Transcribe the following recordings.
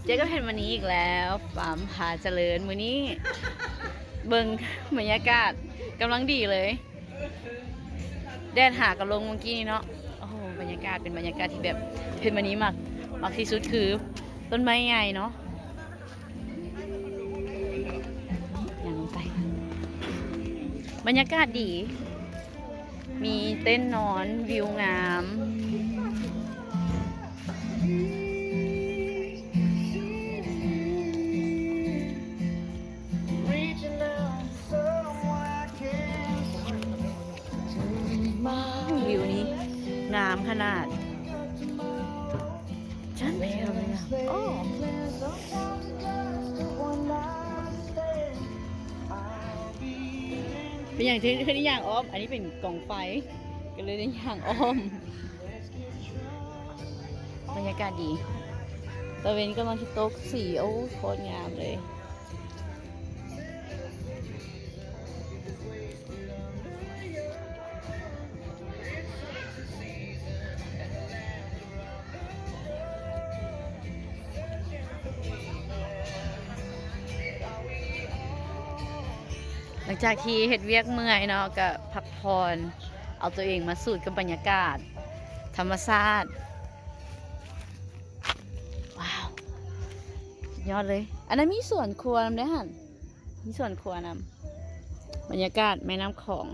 เจ๊ก็เห็นวันนี้อีกแล้วฟาร์มผาเจริญมื้อนี้เบิ่งบรรยากาศกำลังดีเลยแดดหากับลงเมื่อกี้นี้เนาะโอ้โหบรรยากาศเป็นบรรยากาศที่แบบเห็นวันนี้มากที่สุดคือต้นไม้ใหญ่เนาะอย่างลงไปบรรยากาศดีมีเต้นนอนวิวงามวิวนี้งามขนาดฉันไม่เอาเลยอ่ะโอ้เป็นอย่างที่เคยได้ย่างอ้อมอันนี้เป็นกล่องไฟก็เลยได้ย่างอ้อมบรรยากาศดีตะเวนกำลังที่ตกสีโอ้โคตรงามเลยหลังจากที่เฮ็ดเวียกเมื่อยเนาะก็พักผ่อนเอาตัวเองมาสูดกับบรรยากาศธรรมชาติว้าวยอดเลยอันนั้นมีสวนครัวนำด้วยหั่นมีสวนครัวนำบรรยากาศแม่น้ำของ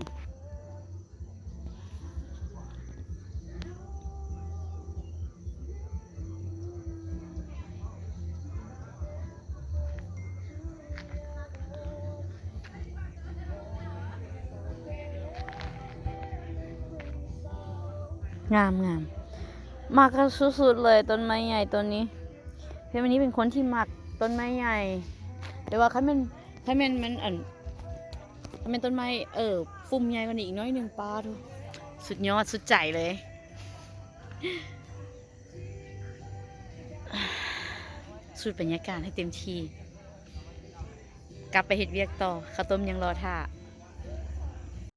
งามมากกันสุดๆเลยต้นไม้ใหญ่ต้นนี้เพราะวันนี้เป็นคนที่มักต้นไม้ใหญ่แต่ว่าถ้ามันถ้าเป็นต้นไม้ฟุ่มใหญ่กว่านี้อีกน้อยหนึ่งป้าทุกสุดยอดสุดใจเลยสูดบรรยากาศให้เต็มที่กลับไปเฮ็ดเวียกต่อข้าวต้มยังรอท่า